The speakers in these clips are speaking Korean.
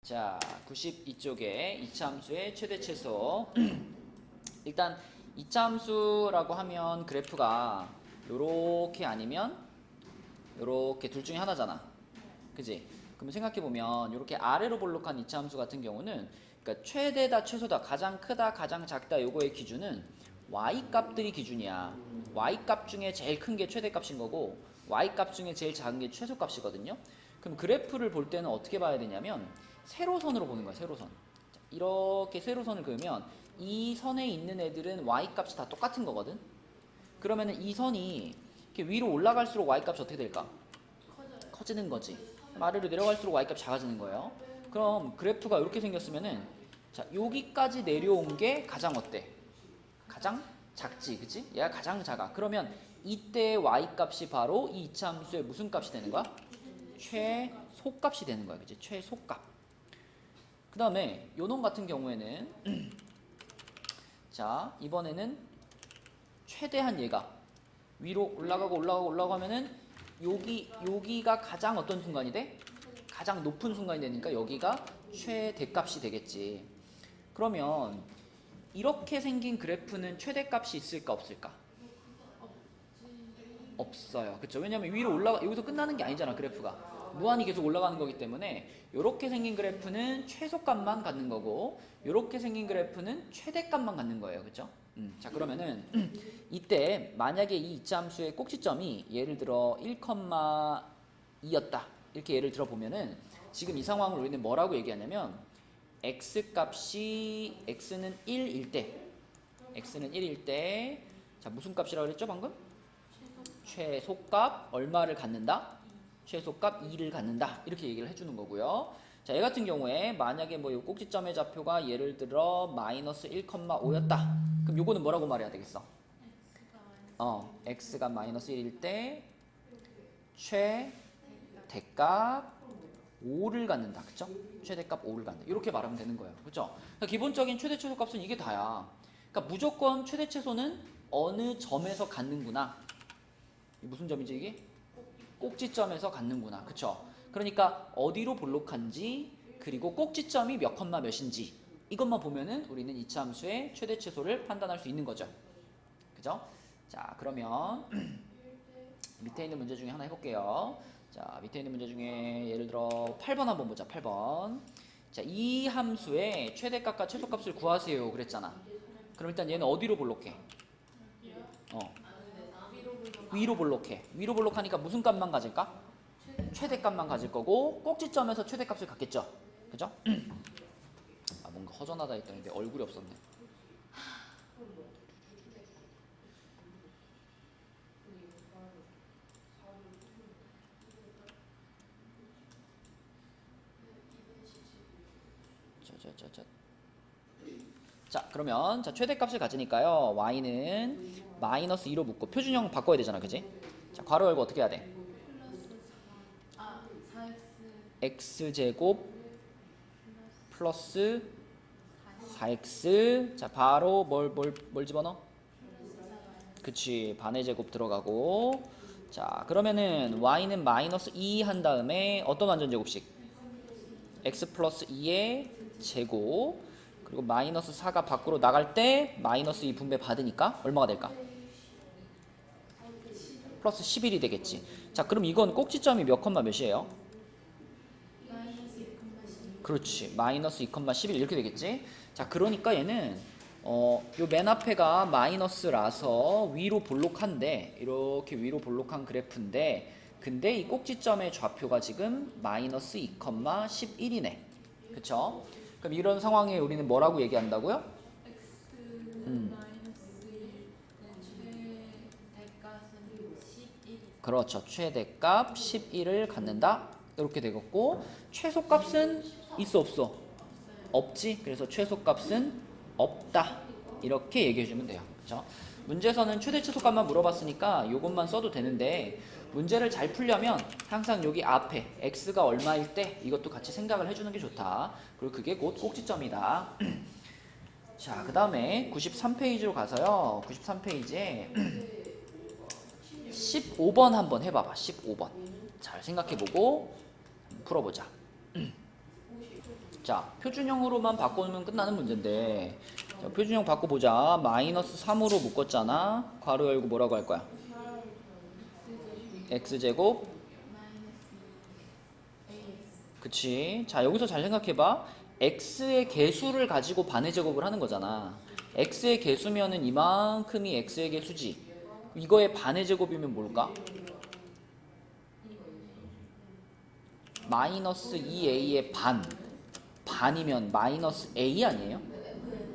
자, 92쪽에 이차함수의 최대 최소. 일단 이차함수라고 하면 그래프가 요렇게 아니면 요렇게 둘 중에 하나잖아. 그지? 그럼 생각해보면 요렇게 아래로 볼록한 이차함수 같은 경우는 그러니까 최대다 최소다 가장 크다 가장 작다 요거의 기준은 y값들이 기준이야. y값 중에 제일 큰 게 최대값인 거고 y값 중에 제일 작은 게 최소값이거든요. 그럼 그래프를 볼 때는 어떻게 봐야 되냐면 세로선으로 보는 거야. 세로선. 이렇게 세로선을 그으면 이 선에 있는 애들은 y값이 다 똑같은 거거든. 그러면은 이 선이 이렇게 위로 올라갈수록 y값이 어떻게 될까? 커지는 거지. 아래로 내려갈수록 y값이 작아지는 거예요. 그럼 그래프가 이렇게 생겼으면은 자, 여기까지 내려온 게 가장 어때? 가장 작지, 그치? 얘가 가장 작아. 그러면 이때 y값이 바로 이 이차함수의 무슨 값이 되는 거야? 최소값이 되는 거야, 그치? 최소값. 그 다음에 요놈 같은 경우에는 자, 이번에는 최대한 얘가 위로 올라가고 하면은 여기가 가장 어떤 순간이 돼? 가장 높은 순간이 되니까 여기가 최대값이 되겠지. 그러면 이렇게 생긴 그래프는 최대값이 있을까 없을까? 없어요. 그쵸? 왜냐면 위로 여기서 끝나는 게 아니잖아, 그래프가. 무한히 계속 올라가는 거기 때문에 이렇게 생긴 그래프는 최소값만 갖는 거고 이렇게 생긴 그래프는 최대값만 갖는 거예요. 그쵸? 자, 그러면은 이때 만약에 이 이차함수의 꼭지점이 예를 들어 1,2였다. 이렇게 예를 들어 보면은 지금 이 상황을 우리는 뭐라고 얘기하냐면 x값이 x는 1일 때 자, 무슨 값이라고 그랬죠 방금? 최소값 얼마를 갖는다? 최소값 2를 갖는다. 이렇게 얘기를 해주는 거고요. 자, 얘 같은 경우에 만약에 뭐 이 꼭지점의 좌표가 예를 들어 마이너스 1,5였다. 그럼 요거는 뭐라고 말해야 되겠어? x가 마이너스 1일 때 최대값 5를 갖는다. 그쵸? 최대값 5를 갖는다. 이렇게 말하면 되는 거예요. 그쵸? 그러니까 기본적인 최대 최소값은 이게 다야. 그러니까 무조건 최대 최소는 어느 점에서 갖는구나. 무슨 점이지 이게? 꼭지점에서 갖는구나. 그쵸? 그러니까 어디로 볼록한지 그리고 꼭지점이 몇 컴마 몇인지 이것만 보면은 우리는 이차함수의 최대 최소를 판단할 수 있는 거죠. 그죠? 자, 그러면 밑에 있는 문제 중에 하나 해볼게요. 자, 밑에 있는 문제 중에 예를 들어 8번 한번 보자. 8번. 자, 이 함수의 최대값과 최소값을 구하세요 그랬잖아. 그럼 일단 얘는 어디로 볼록해? 위로 볼록해. 위로 볼록하니까 무슨 값만 가질까? 최대값만 가질 거고 꼭지점에서 최대값을 갖겠죠. 그죠? 아, 뭔가 허전하다 했더니 내 얼굴이 없었네. 자, 그러면 자, 최대값을 가지니까요. y는 마이너스 2로 묶고 표준형 바꿔야 되잖아. 그지? 자, 괄호 열고 어떻게 해야 돼? x제곱 플러스 4x. 자, 바로 뭘 집어넣어? 그치, 반의 제곱 들어가고. 자, 그러면은 y는 마이너스 2 한 다음에 어떤 완전 제곱식? x 플러스 2의 제곱. 그리고 마이너스 4가 밖으로 나갈 때 마이너스 2 분배 받으니까 얼마가 될까? 플러스 11이 되겠지. 자, 그럼 이건 꼭지점이 몇 컴마 몇이에요? 그렇지. 마이너스 2,11 이렇게 되겠지. 자, 그러니까 얘는 요 맨 앞에가 마이너스라서 위로 볼록한데 이렇게 위로 볼록한 그래프인데 근데 이 꼭지점의 좌표가 지금 마이너스 2,11이네. 그쵸? 그럼 이런 상황에 우리는 뭐라고 얘기한다고요? 그렇죠. 최대값 11을 갖는다. 이렇게 되겠고 최소값은 있어 없어? 없지. 그래서 최소값은 없다. 이렇게 얘기해 주면 돼요. 그렇죠? 문제에서는 최대 최소값만 물어봤으니까 이것만 써도 되는데 문제를 잘 풀려면 항상 여기 앞에 x가 얼마일 때 이것도 같이 생각을 해주는 게 좋다. 그리고 그게 곧 꼭지점이다. 자, 그 다음에 93페이지로 가서요. 93페이지에 15번 한번 해봐봐. 15번 잘 생각해보고 풀어보자. 자, 표준형으로만 바꿔놓으면 끝나는 문제인데, 자, 표준형 바꿔보자. 마이너스 3으로 묶었잖아. 괄호 열고 뭐라고 할 거야? x제곱. 그치. 자, 여기서 잘 생각해봐. x의 개수를 가지고 반의 제곱을 하는 거잖아. x의 개수면은 이만큼이 x의 개수지. 이거의 반의 제곱이면 뭘까? 마이너스 2a의 반이면 마이너스 a 아니에요?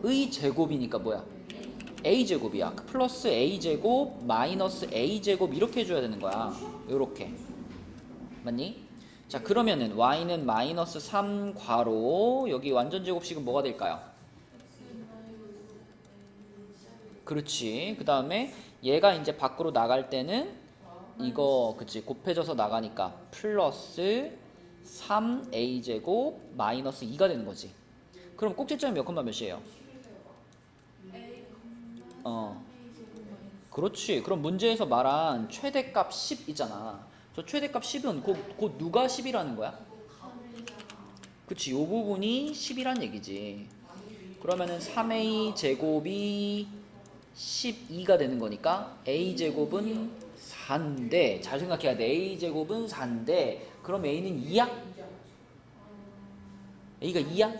의 제곱이니까 뭐야? a 제곱이야. 플러스 a 제곱 마이너스 a 제곱 이렇게 해줘야 되는 거야. 요렇게. 맞니? 자, 그러면은 y는 마이너스 3 괄호 여기 완전 제곱식은 뭐가 될까요? 그렇지. 그 다음에 얘가 이제 밖으로 나갈 때는 이거 그치 곱해져서 나가니까 플러스 3a제곱 마이너스 2가 되는 거지. 그럼 꼭지점이 몇 콤마 몇이에요? 그렇지. 그럼 문제에서 말한 최대값 10 있잖아. 저 최대값 10은 곧 누가 10이라는 거야? 그치. 요 부분이 10이란 얘기지. 그러면은 3a 제곱이 12가 되는 거니까 a 제곱은 4인데 잘 생각해야 돼. a 제곱은 4인데 그럼 a는 2야? a가 2야?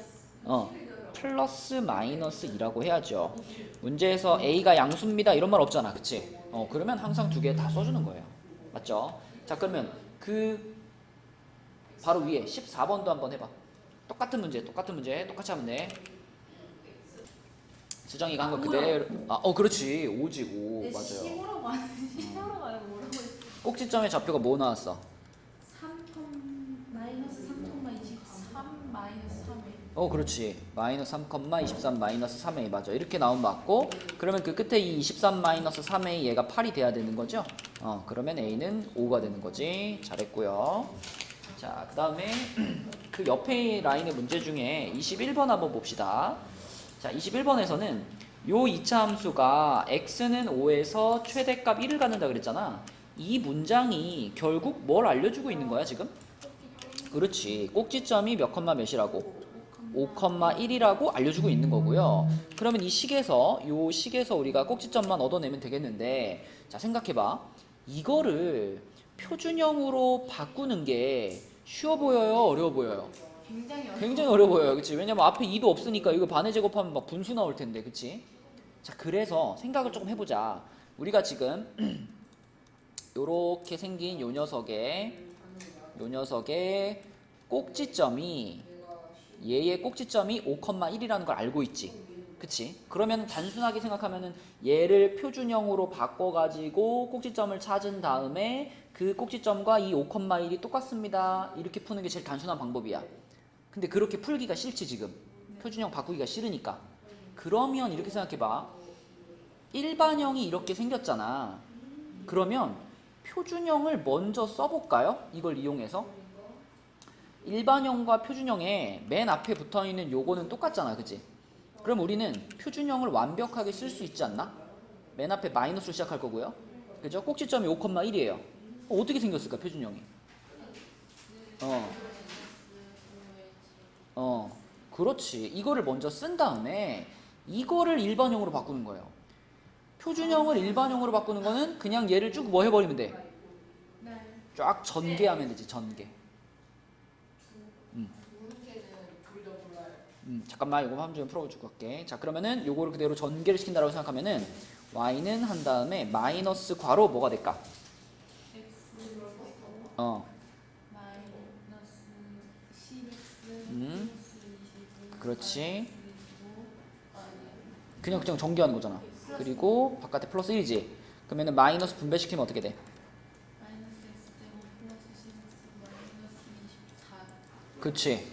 플러스 마이너스 2라고 해야죠. 문제에서 a가 양수입니다 이런 말 없잖아. 그치? 그러면 항상 두 개 다 써주는 거예요. 맞죠? 자, 그러면 그 바로 위에 14번도 한번 해봐. 똑같은 문제 똑같이 하면 돼. 수정이가 한 거 그대로. 그렇지. 5지 5. 맞아요. 10으로 가요. 뭐라고 했어? 꼭지점의 좌표가 뭐 나왔어? 3, 마이너스 3,23 마이너스 3에. 그렇지. 마이너스 3,23 마이너스 3a 맞아. 이렇게 나오면 맞고, 그러면 그 끝에 이 23 마이너스 3a 얘가 8이 돼야 되는 거죠? 그러면 a는 5가 되는 거지. 잘했고요. 자, 그 다음에 그 옆에 라인의 문제 중에 21번 한번 봅시다. 자, 21번에서는 요 2차 함수가 x는 5에서 최대값 1을 갖는다 그랬잖아. 이 문장이 결국 뭘 알려주고 있는 거야 지금? 그렇지. 꼭지점이 몇 컴마 몇이라고? 5,1이라고 알려주고 있는 거고요. 그러면 이 식에서 우리가 꼭지점만 얻어내면 되겠는데, 자, 생각해봐. 이거를 표준형으로 바꾸는 게 쉬워 보여요? 어려워 보여요? 굉장히 어려워 보여요. 그치? 왜냐면 앞에 2도 없으니까 이거 반의 제곱하면 막 분수 나올 텐데. 그치? 자, 그래서 생각을 조금 해보자. 우리가 지금 요렇게 생긴 요 녀석의 꼭지점이 얘의 꼭지점이 5,1이라는 걸 알고 있지. 그치? 그러면 단순하게 생각하면은 얘를 표준형으로 바꿔가지고 꼭지점을 찾은 다음에 그 꼭지점과 이 5,1이 똑같습니다. 이렇게 푸는 게 제일 단순한 방법이야. 근데 그렇게 풀기가 싫지 지금. 표준형 바꾸기가 싫으니까. 그러면 이렇게 생각해봐. 일반형이 이렇게 생겼잖아. 그러면 표준형을 먼저 써볼까요? 이걸 이용해서. 일반형과 표준형에 맨 앞에 붙어있는 요거는 똑같잖아. 그치? 그럼 우리는 표준형을 완벽하게 쓸 수 있지 않나? 맨 앞에 마이너스로 시작할 거고요. 그죠? 꼭지점이 5,1이에요. 어떻게 생겼을까 표준형이? 그렇지. 이거를 먼저 쓴 다음에 이거를 일반형으로 바꾸는 거예요. 표준형을 일반형으로 바꾸는 거는 그냥 얘를 쭉 뭐 해버리면 돼? 쫙 전개하면 되지. 전개. 잠깐만 이거 한번 좀 풀어주고 갈게. 자, 그러면은 요거를 그대로 전개를 시킨다고 생각하면은 y는 한 다음에 마이너스 괄호 뭐가 될까? 그렇지. 그냥 전개하는 거잖아. 그리고 바깥에 플러스 1이지. 그러면은 마이너스 분배시키면 어떻게 돼? 그치.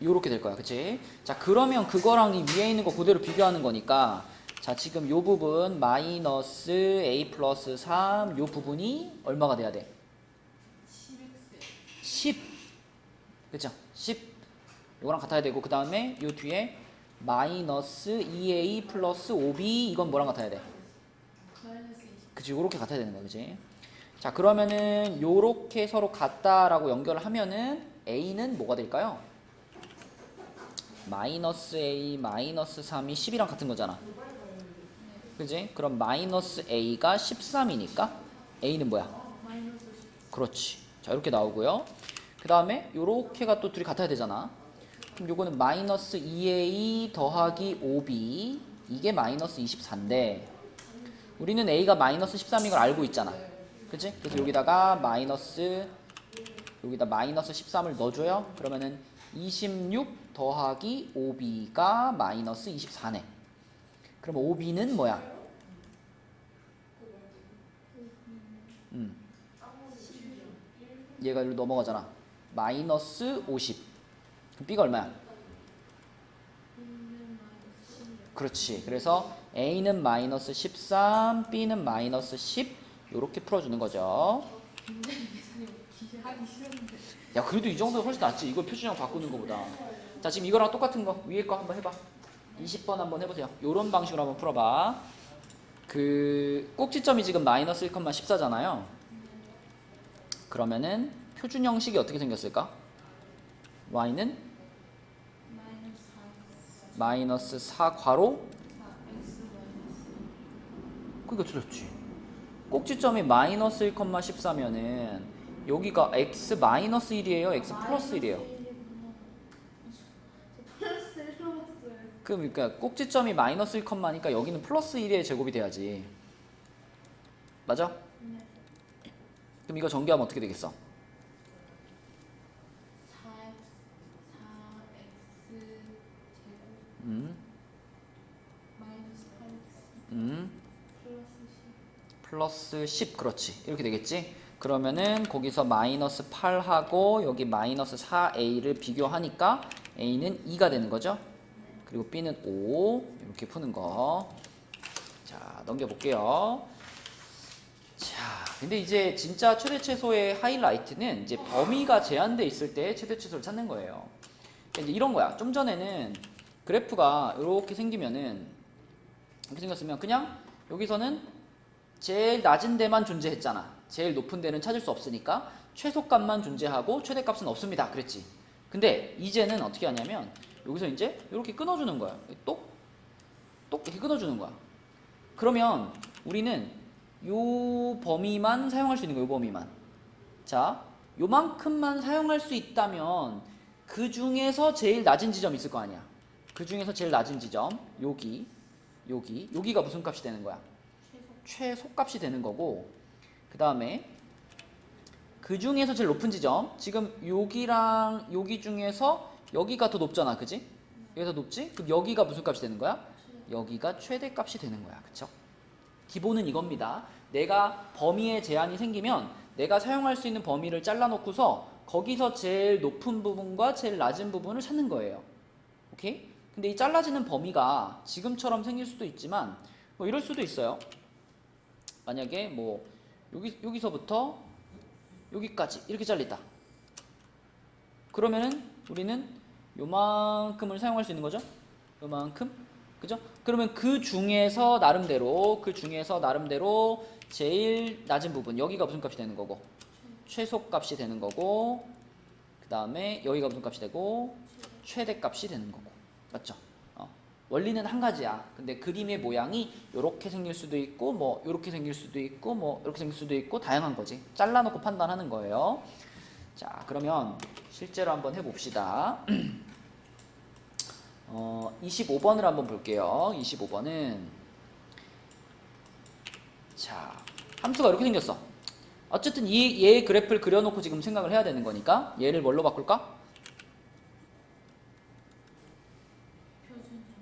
요렇게 될 거야. 그치? 자, 그러면 그거랑 이 위에 있는 거 그대로 비교하는 거니까, 자, 지금 요 부분 마이너스 a 플러스 3 요 부분이 얼마가 돼야 돼? 10. 그쵸? 10. 요거랑 같아야 되고, 그 다음에 요 뒤에 마이너스 2a 플러스 5b 이건 뭐랑 같아야 돼? 그치? 요렇게 같아야 되는 거야. 그치? 자, 그러면은 요렇게 서로 같다라고 연결을 하면은 a는 뭐가 될까요? 마이너스 A 마이너스 3이 10이랑 같은 거잖아. 그지? 그럼 마이너스 A가 13이니까 A는 뭐야? 마이너스 10. 그렇지. 자, 이렇게 나오고요. 그 다음에 요렇게가 또 둘이 같아야 되잖아. 그럼 요거는 마이너스 2A 더하기 5B 이게 마이너스 24인데 우리는 A가 마이너스 13인 걸 알고 있잖아. 그치? 그래서 여기다가 여기다 마이너스 13을 넣어줘요. 그러면은 26 더하기 5B가 마이너스 24네. 그럼 5B는 뭐야? 얘가 여기로 넘어가잖아. 마이너스 50. 그럼 B가 얼마야? 그렇지. 그래서 A는 마이너스 13, B는 마이너스 10 이렇게 풀어주는 거죠. 굉장히 계산이 하기 싫은데. 야, 그래도 이 정도는 훨씬 낫지. 이걸 표준형 바꾸는 거보다. 자, 지금 이거랑 똑같은 거 위에 거 한번 해봐. 20번 한번 해보세요. 요런 방식으로 한번 풀어봐. 그 꼭지점이 지금 마이너스 1,14잖아요. 그러면은 표준 형식이 어떻게 생겼을까? y는 마이너스 4 괄호 4 x 마이너스. 그러니까 틀렸지. 꼭지점이 마이너스 1,14면은 여기가 x 마이너스 1이에요? x 플러스 1이에요? 플러스 1 넣었어요. 그러니까 꼭지점이 마이너스 1,니까 여기는 플러스 1의 제곱이 돼야지. 맞아? 네. 그럼 이거 전개하면 어떻게 되겠어? 4x 제곱 음, 마이너스 8x 음, 플러스 10. 플러스 10 그렇지. 이렇게 되겠지? 그러면은 거기서 마이너스 8하고 여기 마이너스 4a를 비교하니까 a는 2가 되는 거죠? 그리고 b는 5 이렇게 푸는 거. 자, 넘겨볼게요. 자, 근데 이제 진짜 최대최소의 하이라이트는 이제 범위가 제한돼 있을 때 최대최소를 찾는 거예요. 그러니까 이제 이런 거야. 좀 전에는 그래프가 이렇게 생기면은 이렇게 생겼으면 그냥 여기서는 제일 낮은 데만 존재했잖아. 제일 높은 데는 찾을 수 없으니까 최소값만 존재하고 최대값은 없습니다. 그랬지. 근데 이제는 어떻게 하냐면 여기서 이제 이렇게 끊어주는 거야. 똑 이렇게 끊어주는 거야. 그러면 우리는 요 범위만 사용할 수 있는 거야. 요 범위만. 자, 요만큼만 사용할 수 있다면 그 중에서 제일 낮은 지점이 있을 거 아니야. 그 중에서 제일 낮은 지점 여기가 무슨 값이 되는 거야? 최소값이 되는 거고, 그 다음에 그 중에서 제일 높은 지점, 지금 여기랑 여기 중에서 여기가 더 높잖아, 그지? 여기가 더 높지? 그럼 여기가 무슨 값이 되는 거야? 여기가 최대값이 되는 거야, 그쵸? 기본은 이겁니다. 내가 범위에 제한이 생기면 내가 사용할 수 있는 범위를 잘라놓고서 거기서 제일 높은 부분과 제일 낮은 부분을 찾는 거예요. 오케이? 근데 이 잘라지는 범위가 지금처럼 생길 수도 있지만 뭐 이럴 수도 있어요. 만약에 뭐 여기서부터 여기까지 이렇게 잘렸다. 그러면은 우리는 요만큼을 사용할 수 있는 거죠. 요만큼. 그죠? 그러면 그 중에서 나름대로 제일 낮은 부분 여기가 무슨 값이 되는 거고 최소값이 되는 거고 그 다음에 여기가 무슨 값이 되고 최대값이 되는 거고 맞죠? 원리는 한 가지야. 근데 그림의 모양이 이렇게 생길 수도 있고 뭐 이렇게 생길 수도 있고 뭐 이렇게 생길 수도 있고 다양한 거지. 잘라놓고 판단하는 거예요. 자, 그러면 실제로 한번 해봅시다. 25번을 한번 볼게요. 25번은 자, 함수가 이렇게 생겼어. 어쨌든 얘의 그래프를 그려놓고 지금 생각을 해야 되는 거니까 얘를 뭘로 바꿀까?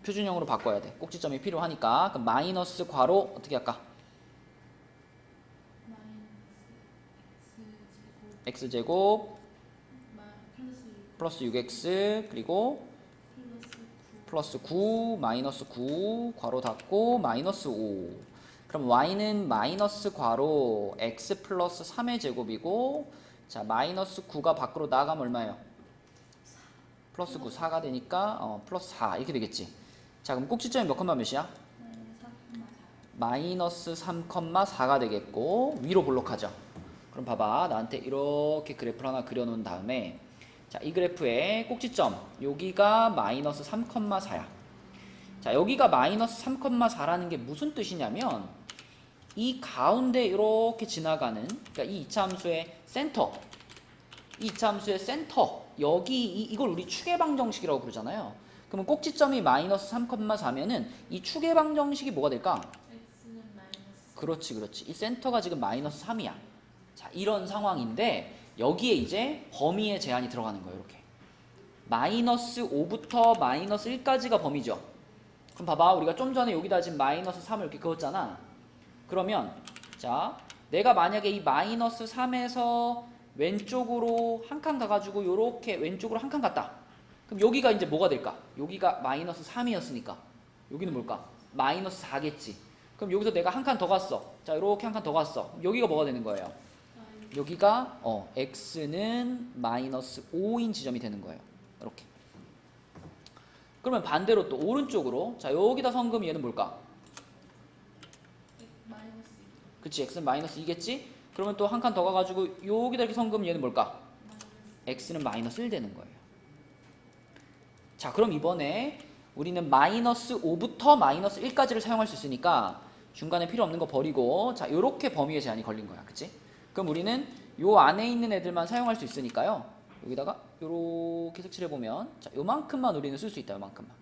표준형으로 바꿔야 돼. 꼭지점이 필요하니까. 그럼 마이너스 괄호 어떻게 할까? x제곱 플러스 6x 그리고 플러스 9 마이너스 9 괄호 닫고 마이너스 5. 그럼 y는 마이너스 괄호 x 플러스 3의 제곱이고 자 마이너스 9가 밖으로 나가면 얼마예요? 플러스 9 4가 되니까 플러스 4 이렇게 되겠지. 자, 그럼 꼭지점이 몇 컴마 몇이야? 마이너스 3,4가 되겠고 위로 볼록하죠. 그럼 봐봐, 나한테 이렇게 그래프를 하나 그려놓은 다음에 자, 이 그래프의 꼭지점 여기가 마이너스 3,4야. 자, 여기가 마이너스 3,4라는 게 무슨 뜻이냐면 이 가운데 이렇게 지나가는, 그러니까 이 이차함수의 센터, 이 이차함수의 센터, 여기 이걸 우리 추계방정식이라고 부르잖아요. 그러면 꼭지점이 마이너스 3,4면은 이 추계방정식이 뭐가 될까? x는 마이너스. 그렇지, 그렇지. 이 센터가 지금 마이너스 3이야. 자, 이런 상황인데 여기에 이제 범위의 제한이 들어가는 거예요. 이렇게 마이너스 5부터 마이너스 1까지가 범위죠. 그럼 봐봐, 우리가 좀 전에 여기다 지금 마이너스 3을 이렇게 그었잖아. 그러면 자, 내가 만약에 이 마이너스 3에서 왼쪽으로 한 칸 가가지고 이렇게 왼쪽으로 한 칸 갔다. 그럼 여기가 이제 뭐가 될까? 여기가 마이너스 3이었으니까 여기는 뭘까? 마이너스 4겠지. 그럼 여기서 내가 한 칸 더 갔어. 자, 이렇게 한 칸 더 갔어. 그럼 여기가 뭐가 되는 거예요? 여기가 x는 마이너스 5인 지점이 되는 거예요. 이렇게. 그러면 반대로 또 오른쪽으로, 자, 여기다 성금 얘는 뭘까? 마이너스 그치, x는 마이너스 2겠지? 그러면 또 한 칸 더 가가지고 여기다 이렇게 성금 얘는 뭘까? x는 마이너스 1 되는 거예요. 자, 그럼 이번에 우리는 마이너스 5부터 마이너스 1까지를 사용할 수 있으니까 중간에 필요 없는 거 버리고, 자, 요렇게 범위의 제한이 걸린 거야. 그치? 그럼 우리는 요 안에 있는 애들만 사용할 수 있으니까요. 여기다가 요렇게 색칠해보면, 자, 요만큼만 우리는 쓸 수 있다. 요만큼만.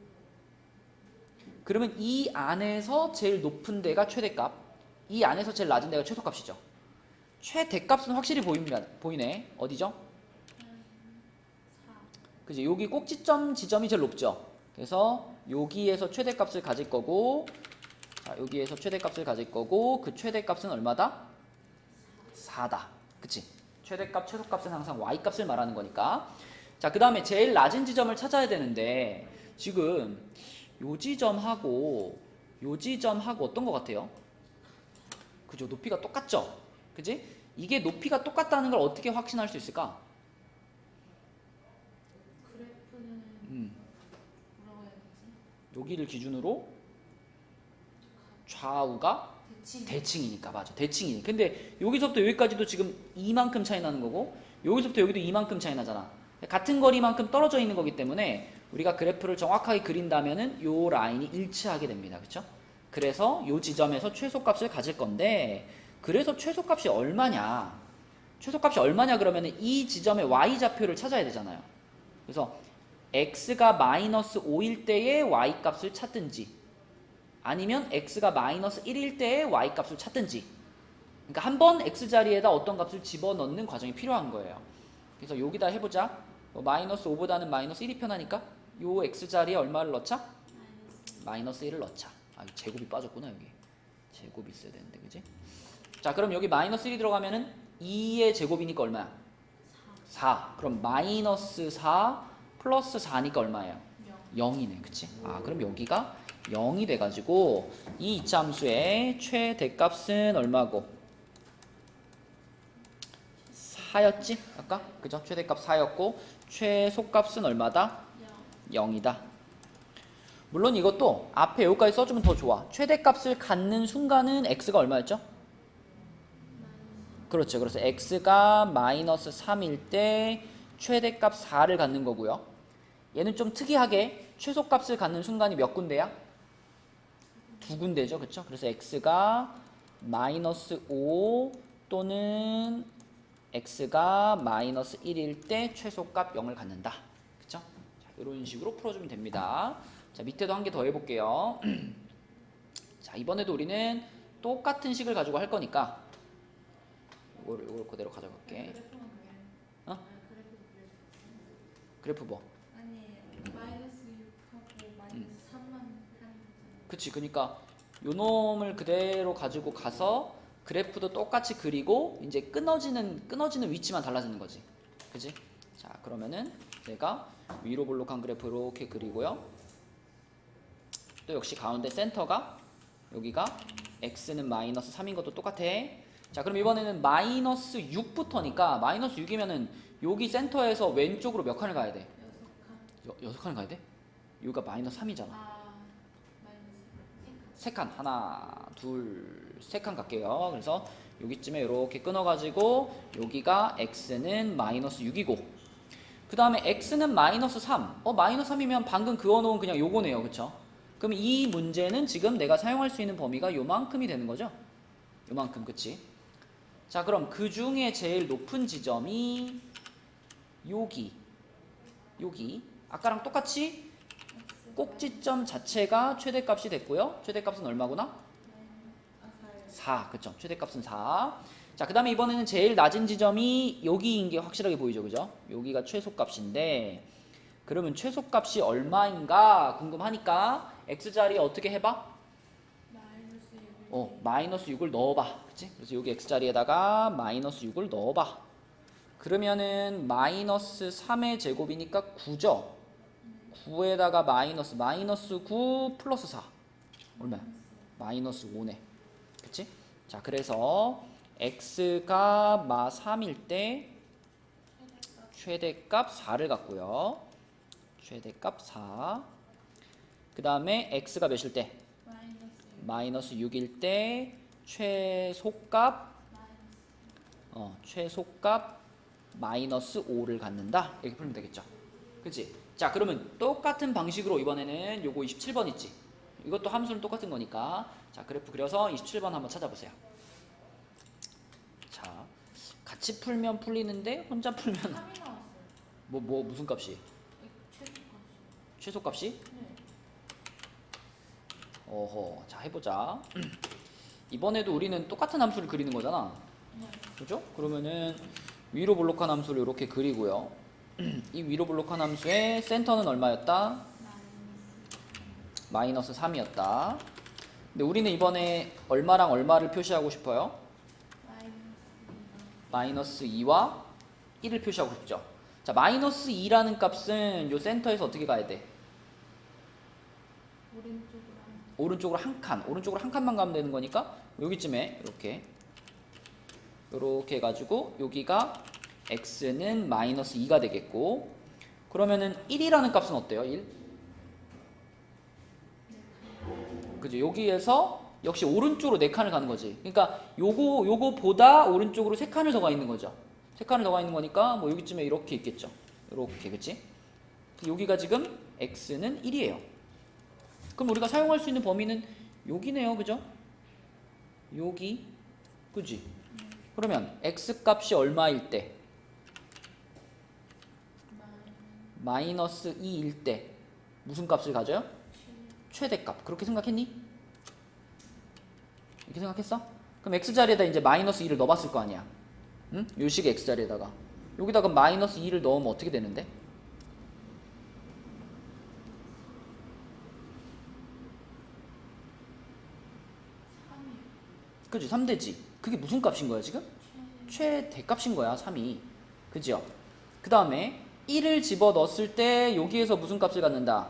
그러면 이 안에서 제일 높은 데가 최대값, 이 안에서 제일 낮은 데가 최소값이죠. 최대값은 확실히 보이네. 어디죠? 4. 그지? 여기 꼭지점 지점이 제일 높죠. 그래서 여기에서 최대값을 가질 거고, 자, 여기에서 최대값을 가질 거고, 그 최대값은 얼마다? 4다. 그치? 최대값, 최소값은 항상 y값을 말하는 거니까. 자, 그 다음에 제일 낮은 지점을 찾아야 되는데 지금 요 지점하고 요 지점하고 어떤 것 같아요? 그죠? 높이가 똑같죠? 그지? 이게 높이가 똑같다는 걸 어떻게 확신할 수 있을까? 그래프는 뭐라고 해야 되지? 여기를 기준으로 좌우가 대칭. 대칭이니까. 맞아, 대칭이니까. 근데 여기서부터 여기까지도 지금 이만큼 차이 나는 거고, 여기서부터 여기도 이만큼 차이 나잖아. 같은 거리만큼 떨어져 있는 거기 때문에 우리가 그래프를 정확하게 그린다면은 요 라인이 일치하게 됩니다. 그쵸? 그래서 요 지점에서 최소값을 가질 건데, 그래서 최소값이 얼마냐? 최소값이 얼마냐 그러면은 이 지점의 y좌표를 찾아야 되잖아요. 그래서 x가 마이너스 5일 때의 y값을 찾든지, 아니면 x가 마이너스 1일 때의 y값을 찾든지, 그러니까 한번 x자리에다 어떤 값을 집어넣는 과정이 필요한 거예요. 그래서 여기다 해보자. 마이너스 5보다는 마이너스 1이 편하니까 요 x자리에 얼마를 넣자? 마이너스 1을 넣자. 아, 제곱이 빠졌구나. 여기 제곱이 있어야 되는데, 그지? 자, 그럼 여기 마이너스 1이 들어가면은 2의 제곱이니까 얼마야? 4. 그럼 마이너스 4 플러스 4니까 얼마예요? 0이네. 그치? 아, 그럼 여기가 0이 돼가지고 이 이차함수의 최대값은 얼마고? 4였지? 아까? 그죠? 최대값 4였고 최소값은 얼마다? 0이다. 물론 이것도 앞에 여기까지 써주면 더 좋아. 최대값을 갖는 순간은 x가 얼마였죠? 그렇죠. 그래서 x가 마이너스 3일 때 최대값 4를 갖는 거고요. 얘는 좀 특이하게 최소값을 갖는 순간이 몇 군데야? 2군데죠. 그렇죠? 그래서 x가 마이너스 5 또는 x가 마이너스 1일 때 최소값 0을 갖는다. 그렇죠? 자, 이런 식으로 풀어주면 됩니다. 자, 밑에도 한 개 더 해볼게요. 자, 이번에도 우리는 똑같은 식을 가지고 할 거니까 이걸 그대로 가져갈게. 그래프만 그게 어? 그래프 그려줘. 그래프 뭐? 아니 마이너스 6하고 마이너스 3만 하는 거잖아. 그치. 그러니까 요 놈을 그대로 가지고 가서 그래프도 똑같이 그리고 이제 끊어지는 위치만 달라지는 거지. 그치? 자, 그러면은 제가 위로 볼록한 그래프 이렇게 그리고요. 또 역시 가운데 센터가 여기가 x는 마이너스 3인 것도 똑같아. 자, 그럼 이번에는 마이너스 6부터니까 마이너스 6이면은 여기 센터에서 왼쪽으로 몇 칸을 가야 돼? 6칸. 6칸을 가야 돼? 여기가 마이너스 3이잖아. 아 마이너스 3칸. 하나, 둘, 3칸 갈게요. 그래서 여기쯤에 이렇게 끊어가지고 여기가 x는 마이너스 6이고, 그 다음에 x는 마이너스 3. 마이너스 3이면 방금 그어놓은 그냥 요거네요. 그쵸? 그럼 이 문제는 지금 내가 사용할 수 있는 범위가 요만큼이 되는 거죠? 요만큼, 그치? 자, 그럼 그 중에 제일 높은 지점이 여기. 아까랑 똑같이 꼭지점 자체가 최대값이 됐고요. 최대값은 얼마구나? 4. 그쵸? 최대값은 4. 자, 그 다음에 이번에는 제일 낮은 지점이 여기인 게 확실하게 보이죠, 그죠? 여기가 최소값인데, 그러면 최소값이 얼마인가 궁금하니까 x자리에 어떻게 해봐? 마이너스 6을 넣어봐. 그치? 그래서 여기 x자리에다가 마이너스 6을 넣어봐. 그러면은 마이너스 3의 제곱이니까 9죠? 9에다가 마이너스 9 플러스 4. 얼마야? 마이너스 5네. 그치? 자, 그래서 x가 마 3일 때 최대값 4를 갖고요. 최대값 4. 그 다음에 x가 몇일 때? 마이너스 6일 때 최소값 마이너스 5를 갖는다. 이렇게 풀면 되겠죠. 그치? 자, 그러면 똑같은 방식으로 이번에는 요거 27번 있지? 이것도 함수는 똑같은 거니까. 자, 그래프 그려서 27번 한번 찾아보세요. 자, 같이 풀면 풀리는데 혼자 풀면 3이 나왔어요. 무슨 값이? 최소값이? 네. 어허, 자, 해보자. 이번에도 우리는 똑같은 함수를 그리는 거잖아. 네. 그죠? 그러면은 위로 볼록한 함수를 이렇게 그리고요. 이 위로 볼록한 함수의 센터는 얼마였다? 마이너스 3이었다. 근데 우리는 이번에 얼마랑 얼마를 표시하고 싶어요? 마이너스 2와 1을 표시하고 싶죠. 자, 마이너스 2라는 값은 요 센터에서 어떻게 가야 돼? 오른쪽으로 한 칸만 가면 되는 거니까 여기쯤에 이렇게 해가지고 여기가 x는 마이너스 2가 되겠고, 그러면은 1이라는 값은 어때요? 1? 그죠? 여기에서 역시 오른쪽으로 4칸을 가는 거지. 그러니까 요거보다 오른쪽으로 3칸을 더 가 있는 거죠. 3칸을 더 가 있는 거니까 뭐 여기쯤에 이렇게 있겠죠. 이렇게, 그치? 여기가 지금 x는 1이에요. 그럼 우리가 사용할 수 있는 범위는 여기네요. 그죠? 여기. 그지? 그러면 x 값이 얼마일 때? 마이너스 2일 때 무슨 값을 가져요? 최대값. 그렇게 생각했니? 이렇게 생각했어? 그럼 x자리에다 이제 마이너스 2를 넣어봤을 거 아니야. 응? 요 식의 x자리에다가 여기다가 마이너스 2를 넣으면 어떻게 되는데? 그지? 3되지. 그게 무슨 값인 거야 지금? 최대값인 거야 3이. 그죠? 그 다음에 1을 집어넣었을 때 여기에서 무슨 값을 갖는다?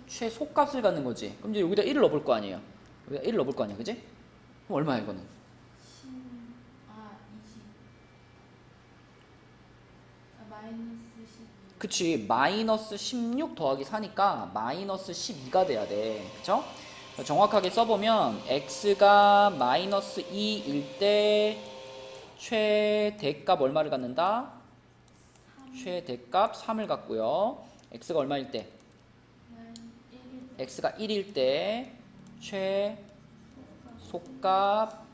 최소값을 갖는 거지. 그럼 이제 여기다 1을 넣어볼 거 아니에요. 여기다 1을 넣어볼 거 아니야. 그지? 그럼 얼마야 이거는? 20. 마이너스 12. 그치. 마이너스 16 더하기 4니까 마이너스 12가 돼야 돼. 그쵸? 정확하게 써보면 x가 마이너스 2일 때 최대값 얼마를 갖는다? 최대값 3을 갖고요. x가 얼마일 때? x가 1일 때 최소값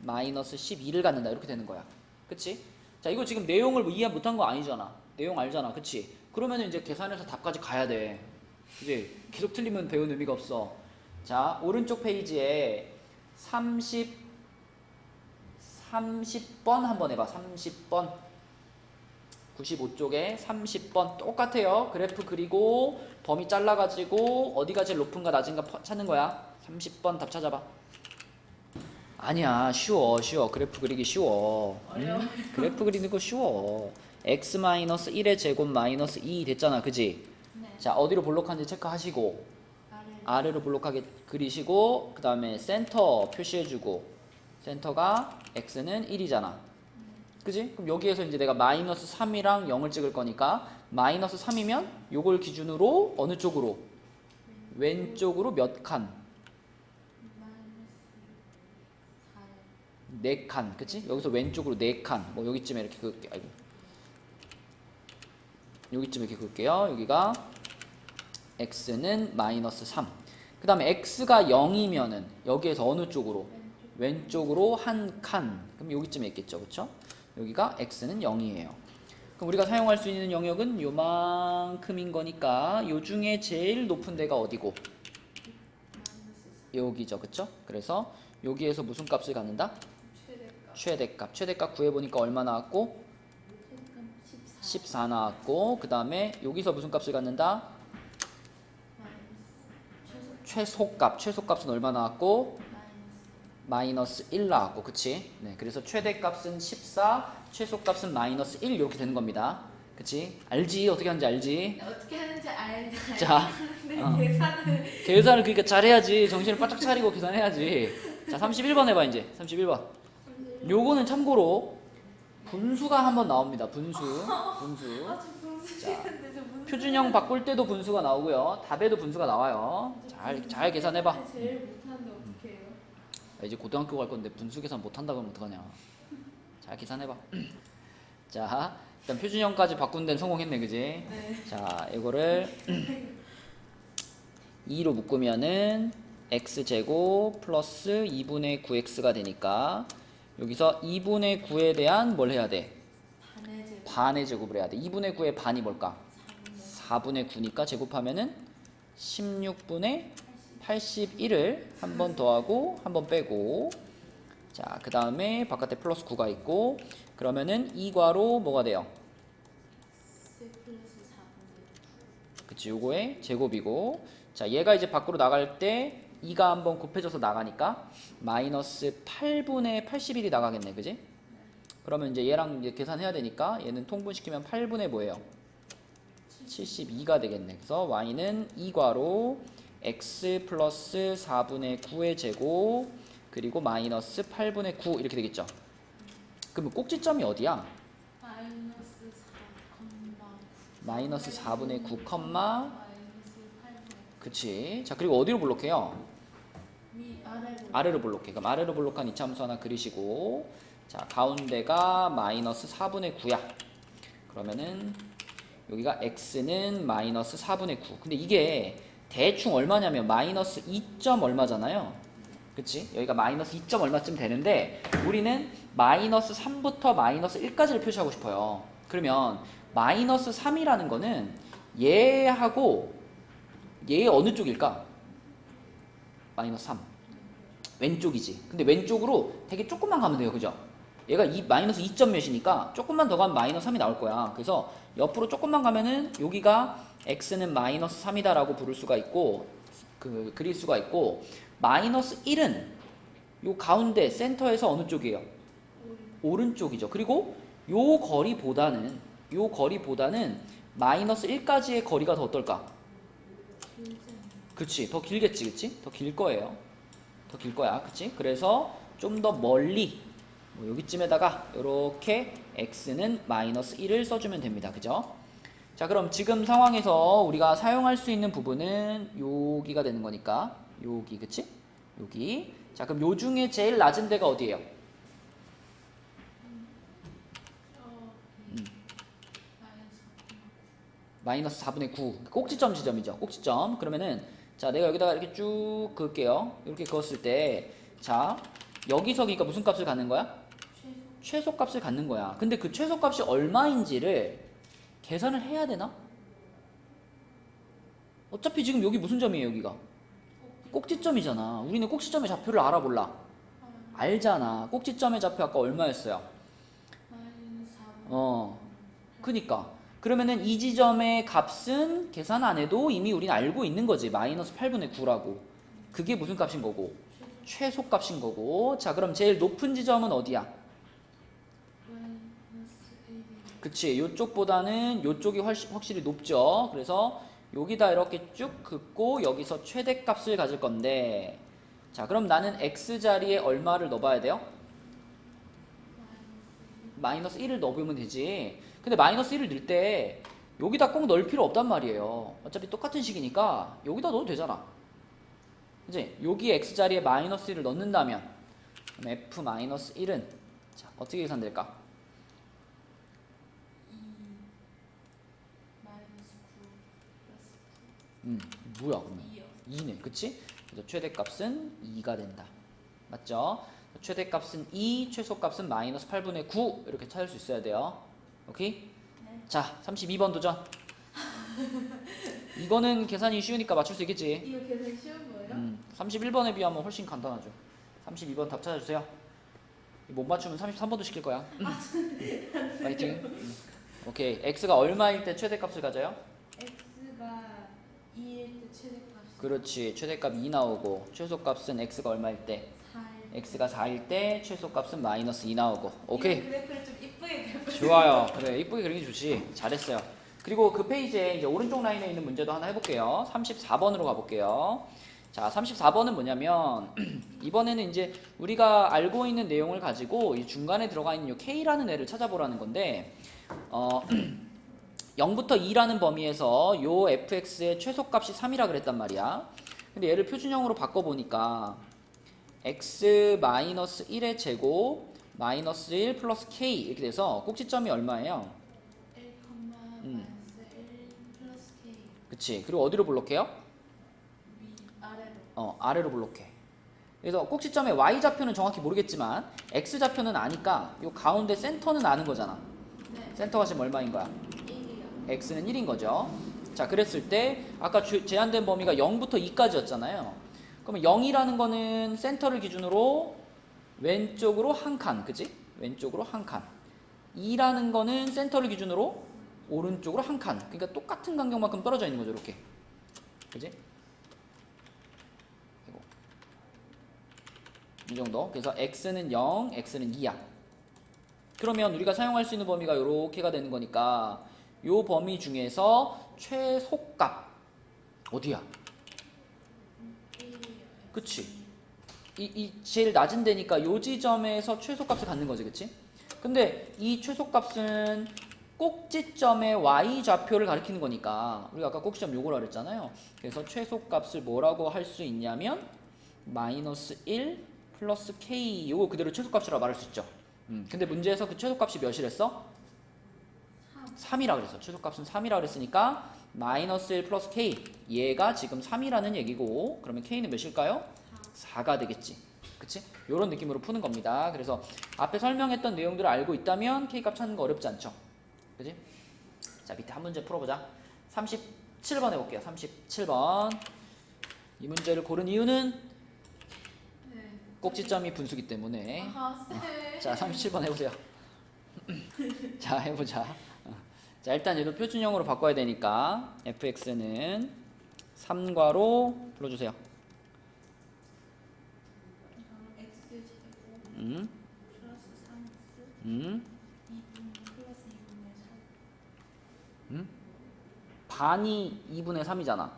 마이너스 12를 갖는다. 이렇게 되는 거야. 그치? 자, 이거 지금 내용을 뭐 이해 못한 거 아니잖아. 내용 알잖아. 그치? 그러면 이제 계산해서 답까지 가야 돼. 이제 계속 틀리면 배운 의미가 없어. 자, 오른쪽 페이지에 30번 한번 해봐. 30번. 95쪽에 30번 똑같아요. 그래프 그리고 범위 잘라가지고 어디가 제일 높은가 낮은가 찾는 거야. 30번 답 찾아봐. 아니야, 쉬워. 그래프 그리기 쉬워. 그래프 그리는 거 쉬워. x-1의 제곱 마이너스 2 됐잖아. 그지? 네. 자, 어디로 볼록한지 체크하시고 아래로 볼록하게 그리시고, 그 다음에 센터 표시해주고, 센터가 x는 1이잖아. 그지? 그럼 여기에서 이제 내가 마이너스 3이랑 0을 찍을 거니까 마이너스 3이면 요걸 기준으로 어느 쪽으로? 왼쪽으로 몇 칸? 4칸. 그치? 여기서 왼쪽으로 4칸. 뭐 여기쯤에 이렇게 아이고. 여기쯤 이렇게 그을게요. 여기가 x는 마이너스 3. 그 다음에 x가 0이면은 여기에서 어느 쪽으로? 왼쪽으로 한 칸. 그럼 여기쯤에 있겠죠. 그쵸? 여기가 x는 0이에요. 그럼 우리가 사용할 수 있는 영역은 요만큼인 거니까 요 중에 제일 높은 데가 어디고? 여기죠. 그쵸? 그래서 여기에서 무슨 값을 갖는다? 최대값. 최대값 구해보니까 얼마 나왔고? 최대값 14 나왔고, 그 다음에 여기서 무슨 값을 갖는다? 최소값은 얼마 나왔고? 마이너스 1 나왔고, 그치? 네, 그래서 최대값은 14, 최소값은 마이너스 1 이렇게 되는 겁니다. 그치? 알지? 어떻게 하는지 알지? 어떻게 하는지 알지. 자, 근데 계산을 그러니까 잘해야지. 정신을 바짝 차리고 계산해야지. 자, 31번 해봐 이제. 31번. 요거는 참고로 분수가 한번 나옵니다. 분수. 아저 분수 자, 싫은데 저 분수. 표준형 바꿀 때도 분수가 나오고요. 답에도 분수가 나와요. 잘 계산해봐. 제일 못하는데 어떻게 해요? 이제 고등학교 갈 건데 분수 계산 못한다 그러면 어떡하냐. 잘 계산해봐. 자, 일단 표준형까지 바꾼 데는 성공했네, 그지? 네. 자, 이거를 2로 묶으면은 x제곱 플러스 2분의 9x가 되니까 여기서 2분의 9에 대한 뭘 해야 돼? 반의 제곱. 반의 제곱을 해야 돼. 2분의 9의 반이 뭘까? 4분의 9니까 제곱하면은 16분의 81을 한 번 더하고 한 번 빼고, 자, 그 다음에 바깥에 플러스 9가 있고, 그러면은 2괄호 뭐가 돼요? 플러스 4분의 그치, 요거의 제곱이고, 자, 얘가 이제 밖으로 나갈 때 2가 한번 곱해져서 나가니까 마이너스 8분의 81이 나가겠네, 그지? 그러면 이제 얘랑 이제 계산해야 되니까 얘는 통분시키면 8분의 뭐예요? 72가 되겠네. 그래서 y는 2괄호 x 플러스 4분의 9의 제곱 그리고 마이너스 8분의 9 이렇게 되겠죠. 그러면 꼭지점이 어디야? 마이너스 4분의 9, 마이너스 8분의. 그치. 자, 그리고 어디로 블록해요? 아래로. 아래로 블록해. 그럼 아래로 블록한 이차함수 하나 그리시고, 자, 가운데가 마이너스 4분의 9야. 그러면은 여기가 x는 마이너스 4분의 9. 근데 이게 대충 얼마냐면 마이너스 2점 얼마잖아요. 그치? 여기가 마이너스 2점 얼마쯤 되는데 우리는 마이너스 3부터 마이너스 1까지를 표시하고 싶어요. 그러면 마이너스 3이라는 거는 얘하고 얘의 어느 쪽일까? 마이너스 3. 왼쪽이지. 근데 왼쪽으로 되게 조금만 가면 돼요. 그죠? 얘가 마이너스 2점 몇이니까 조금만 더 가면 마이너스 3이 나올 거야. 그래서 옆으로 조금만 가면은 여기가 x는 마이너스 3이다 라고 부를 수가 있고, 그릴 수가 있고, 마이너스 1은 요 가운데 센터에서 어느 쪽이에요? 오른쪽이죠. 그리고 요 거리보다는 마이너스 1까지의 거리가 더 어떨까? 그치, 더 길겠지. 그치? 더 길 거예요. 더 길 거야. 그치? 그래서 좀 더 멀리 뭐 여기쯤에다가 이렇게 x는 마이너스 1을 써주면 됩니다. 그죠? 자, 그럼 지금 상황에서 우리가 사용할 수 있는 부분은 여기가 되는 거니까 여기, 그치? 여기. 자, 그럼 요 중에 제일 낮은 데가 어디예요? 마이너스 4분의 9. 꼭지점 지점이죠. 꼭지점. 그러면은 자, 내가 여기다가 이렇게 쭉 그을게요. 이렇게 그었을 때, 자, 여기서 그러니까 무슨 값을 갖는 거야? 최소값을 갖는 거야. 근데 그 최소값이 얼마인지를 계산을 해야 되나? 어차피 지금 여기 무슨 점이에요, 여기가? 꼭지점이잖아. 우리는 꼭지점의 좌표를 알아, 몰라? 알잖아. 꼭지점의 좌표 아까 얼마였어요? 그니까. 그러면은 이 지점의 값은 계산 안 해도 이미 우리는 알고 있는 거지. 마이너스 8분의 9라고. 그게 무슨 값인 거고? 최소값인 거고. 자, 그럼 제일 높은 지점은 어디야? 그치. 요쪽보다는 요쪽이 확실히 높죠. 그래서 여기다 이렇게 쭉 긋고 여기서 최대값을 가질 건데, 자, 그럼 나는 x자리에 얼마를 넣어봐야 돼요? 마이너스 1을 넣어보면 되지. 근데 마이너스 1을 넣을 때 여기다 꼭 넣을 필요 없단 말이에요. 어차피 똑같은 식이니까 여기다 넣어도 되잖아. 그치? 여기 x자리에 마이너스 1을 넣는다면 그럼 f 마이너스 1은 자, 어떻게 계산될까? 뭐야 그러면? 2요. 2네, 그치? 그래서 최대값은 2가 된다. 맞죠? 최대값은 2, 최소값은 마이너스 8분의 9 이렇게 찾을 수 있어야 돼요. 오케이? 네. 자, 32번 도전. 이거는 계산이 쉬우니까 맞출 수 있겠지? 이거 계산 쉬운 거예요? 31번에 비하면 훨씬 간단하죠. 32번 답 찾아주세요. 못 맞추면 33번도 시킬 거야. 파이팅. 오케이. x가 얼마일 때 최대값을 가져요? x가 2일 때 최대값. 그렇지. 최대값 2 나오고 최소값은 x가 얼마일 때? 4일. x가 4일 때 최소값은 마이너스 2 나오고. 오케이. 그래프를 좀 이쁘게 그려봐. 좋아요. 그래, 이쁘게 그리는 게 좋지. 잘했어요. 그리고 그 페이지에 이제 오른쪽 라인에 있는 문제도 하나 해볼게요. 34번으로 가볼게요. 자, 34번은 뭐냐면 이번에는 이제 우리가 알고 있는 내용을 가지고 이 중간에 들어가 있는 이 K라는 애를 찾아보라는 건데 0부터 2라는 범위에서 요 fx의 최소값이 3이라 그랬단 말이야. 근데 얘를 표준형으로 바꿔보니까 x-1의 제곱 마이너스 1 플러스 k 이렇게 돼서 꼭지점이 얼마예요? 1, 마이너스 1 플러스 k. 그치. 그리고 어디로 블록해요? 아래로. 아래로 블록해. 그래서 꼭지점의 y좌표는 정확히 모르겠지만 x좌표는 아니까 요 가운데 센터는 아는 거잖아. 네. 센터가 지금 얼마인 거야? 1이요. x는 1인 거죠. 자, 그랬을 때 아까 제한된 범위가 0부터 2까지였잖아요. 그러면 0이라는 거는 센터를 기준으로 왼쪽으로 한 칸, 그치? 왼쪽으로 한 칸. 2라는 거는 센터를 기준으로 오른쪽으로 한 칸. 그러니까 똑같은 간격만큼 떨어져 있는 거죠, 이렇게. 그치? 이 정도. 그래서 x는 0, x는 2야. 그러면 우리가 사용할 수 있는 범위가 이렇게가 되는 거니까 요 범위 중에서 최소값 어디야? 1이요. 그치? 이 제일 낮은 데니까 요 지점에서 최소값을 갖는 거지, 그치? 근데 이 최소값은 꼭지점의 y좌표를 가리키는 거니까 우리가 아까 꼭지점 요거라 그랬잖아요. 그래서 최소값을 뭐라고 할 수 있냐면 마이너스 1 플러스 k 요거 그대로 최소값이라고 말할 수 있죠. 근데 문제에서 그 최소값이 몇이랬어? 3이라 그랬어. 최소값은 3이라 그랬으니까 마이너스 1 플러스 k 얘가 지금 3이라는 얘기고 그러면 k는 몇일까요? 4가 되겠지. 그치? 요런 느낌으로 푸는 겁니다. 그래서 앞에 설명했던 내용들을 알고 있다면 k값 찾는 거 어렵지 않죠. 그치? 자, 밑에 한 문제 풀어보자. 37번 해볼게요. 37번. 이 문제를 고른 이유는 네. 꼭지점이 분수기 때문에. 아하, 쎄. 자, 37번 해보세요. 자, 해보자. 자, 일단 얘도 표준형으로 바꿔야 되니까 fx는 3괄호 불러주세요. x 제곱 음, 플러스 3x 2분 플러스 2분의 3. 반이 2분의 3이잖아.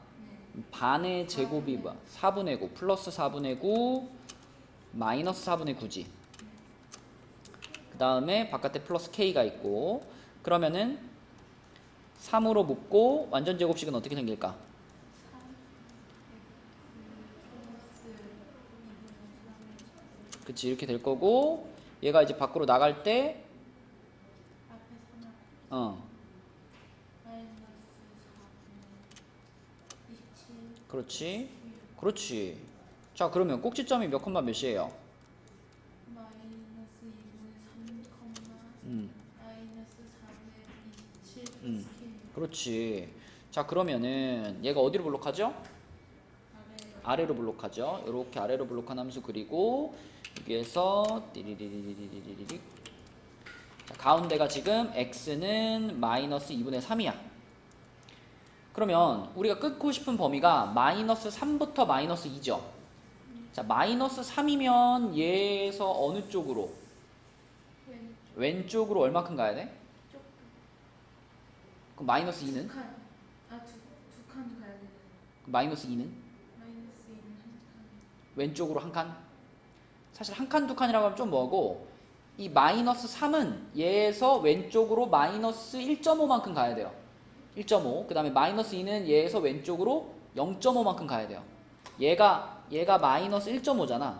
네. 반의 제곱이 뭐야? 4분의 9 플러스 4분의 9 마이너스 4분의 9지. 그 다음에 바깥에 플러스 k가 있고 그러면은 3으로 묶고 완전 제곱식은 어떻게 생길까? 3 플러스 2분의 3. 그치, 이렇게 될 거고 얘가 이제 밖으로 나갈 때 앞에 3 마이너스 4분의 27. 그렇지. 그렇지. 자, 그러면 꼭지점이 몇 콤마 몇이에요? 마이너스 2분의 3 콤마 음, 마이너스 4분의 27 플러스 음. k. 그렇지. 자, 그러면은 얘가 어디로 블록하죠? 아래로. 아래로 블록하죠. 이렇게 아래로 블록한 함수 그리고 여기에서 띠리리리리리리리. 자, 가운데가 지금 x는 마이너스 2분의 3이야. 그러면 우리가 끊고 싶은 범위가 마이너스 3부터 마이너스 2죠. 자, 마이너스 3이면 얘에서 어느 쪽으로? 왼쪽으로 얼마큼 가야 돼? 왼쪽 그럼 마이너스 2는? 두 칸. 두 칸 가야 되는. 마이너스 2는? 마이너스 2는 한 칸. 왼쪽으로 한 칸? 사실 한 칸, 두 칸이라고 하면 좀 뭐고 이 마이너스 3은 얘에서 왼쪽으로 마이너스 1.5만큼 가야 돼요. 1.5. 그 다음에 마이너스 2는 얘에서 왼쪽으로 0.5만큼 가야 돼요. 얘가 마이너스 1.5잖아.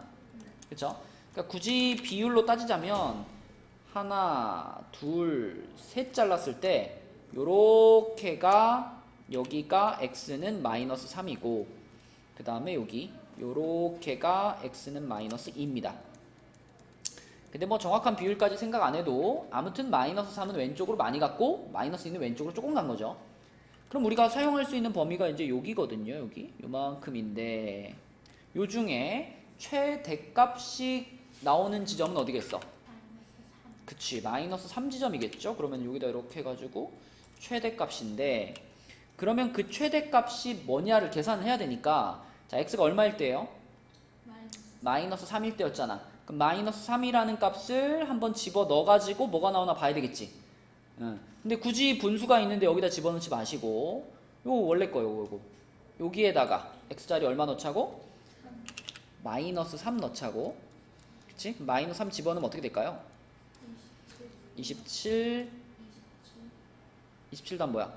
그쵸? 그러니까 굳이 비율로 따지자면 하나, 둘, 셋 잘랐을 때 요렇게가 여기가 x는 마이너스 3이고 그 다음에 여기 요렇게가 x는 마이너스 2입니다. 근데 뭐 정확한 비율까지 생각 안 해도 아무튼 마이너스 3은 왼쪽으로 많이 갔고 마이너스 2는 왼쪽으로 조금 간 거죠. 그럼 우리가 사용할 수 있는 범위가 이제 여기거든요. 여기 요만큼인데 요 중에 최대값이 나오는 지점은 어디겠어? 그치, 마이너스 3지점이겠죠. 그러면 여기다 이렇게 해가지고 최대값인데 그러면 그 최대값이 뭐냐를 계산을 해야 되니까 자 x가 얼마일 때예요? 마이너스 3일 때였잖아. 그럼 마이너스 3이라는 값을 한번 집어 넣어가지고 뭐가 나오나 봐야 되겠지. 응. 근데 굳이 분수가 있는데 여기다 집어넣지 마시고 요거 원래 거 요거 여기에다가 x자리 얼마 넣자고? 마이너스 3 넣자고. 그치? 마이너스 3 집어넣으면 어떻게 될까요? 27 27단 뭐야?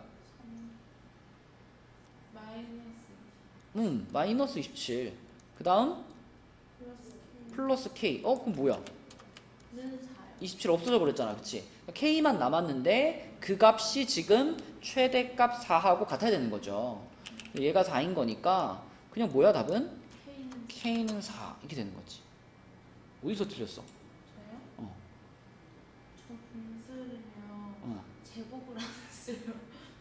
마이너스 27. 그 다음 플러스 K. 그럼 뭐야? 27 없어져 버렸잖아. 그치? K만 남았는데 그 값이 지금 최대값 4하고 같아야 되는 거죠. 얘가 4인 거니까 그냥 뭐야 답은? K는 4 이렇게 되는 거지. 어디서 틀렸어? 저요? 어. 저 분수를요 제곱을 안 했어요.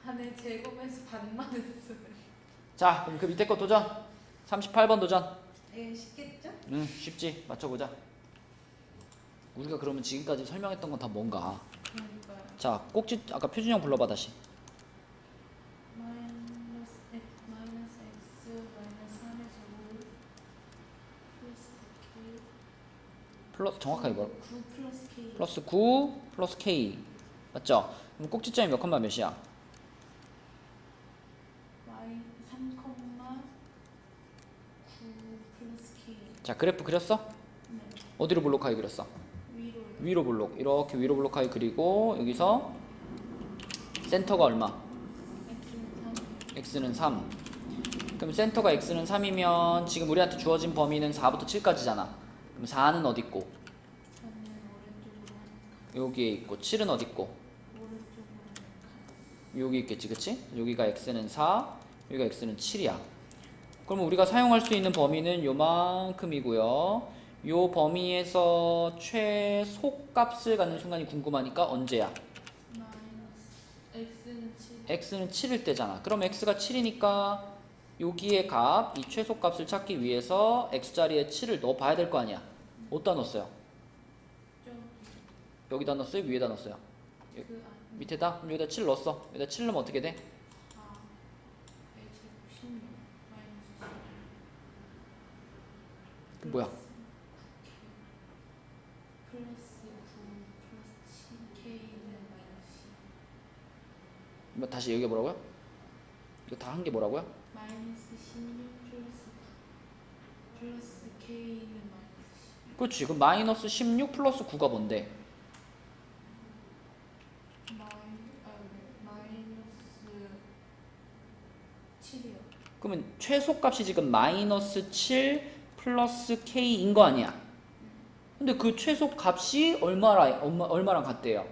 안에 제곱에서 반만 했어요. 자 그럼 그 밑에 거 도전. 38번 도전. 이게 쉽겠죠? 응 쉽지. 맞춰보자. 우리가 그러면 지금까지 설명했던 건 다 뭔가. 그러니까요. 자 꼭지 아까 표준형 불러봐 다시. 마이너스 x 마이너스 3의 제곱 플러스 K 정확하게 뭐라? 9 플러스 K 플러스 9 플러스 K 맞죠? 그럼 꼭지점이 몇 컴마 몇이야? 3, 9 플러스 K. 자 그래프 그렸어? 네. 어디로 블록하게 그렸어? 위로요. 위로 블록 이렇게 위로 블록하게 그리고 여기서 센터가 얼마? x는 3. 그럼 센터가 x는 3이면 지금 우리한테 주어진 범위는 4부터 7까지잖아. 그럼 4는 어디 있고? 4는 오른쪽으로 한 여기에 있고 7은 어디 있고? 오른쪽으로 여기 있겠지 그치? 여기가 x는 4 여기가 x는 7이야. 그럼 우리가 사용할 수 있는 범위는 요만큼이고요. 요 범위에서 최소값을 갖는 순간이 궁금하니까 언제야? x는 7. x는 7일 때잖아. 그럼 x가 7이니까 여기에 값, 이 최소값을 찾기 위해서 x자리에 7을 넣어봐야 될 거 아니야. 어디다 넣었어요? 여기다 넣었어요? 위에다 넣었어요? 그 밑에다? 그럼 여기다 7 넣었어. 여기다 7 넣으면 어떻게 돼? 16 마이너스 그 뭐야? 플러스 9 플러스 7K는 마이너스 뭐 다시 얘기해 보라고요? 이거 다 한 게 뭐라고요? 마이너스 16 플러스 9 플러스 K는 마이너스 10. 그렇지. 그럼 마이너스 16 플러스 9가 뭔데? 마이너스 7이요. 그러면 최소값이 지금 마이너스 7 플러스 K인 거 아니야? 근데 그 최소값이 얼마랑 같대요?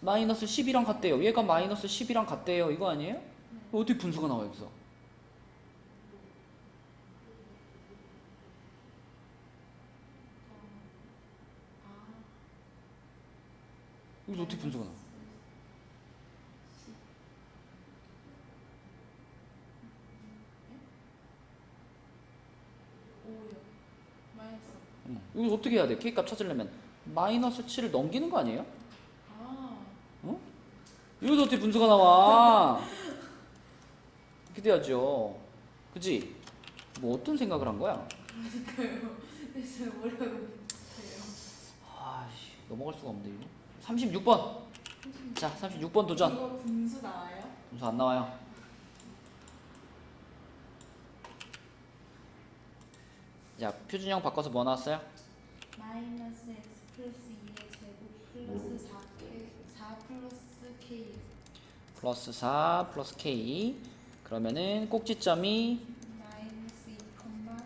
마이너스 10이랑 같대요. 얘가 마이너스 10이랑 같대요. 이거 아니에요? 어떻게 분수가 나와 여기서? 여기서 어떻게 분수가 나와? 이거 어떻게 해야 돼? K값 찾으려면 마이너스 7을 넘기는 거 아니에요? 어? 이거 어떻게 분수가 나와? 이렇게 돼야죠. 그치? 뭐 어떤 생각을 한 거야? 그러니까요. 그래서 뭐라고 해요? 아이씨, 넘어갈 수가 없네 이거. 36번. 자, 36번 도전. 이거 분수 나와요? 분수 안 나와요. 자, 표준형 바꿔서 뭐 나왔어요? 마이너스 x 플러스 2의 제곱 플러스 4 플러스 k 플러스 4 플러스 K. 그러면은 꼭지점이 마이너스 2, 4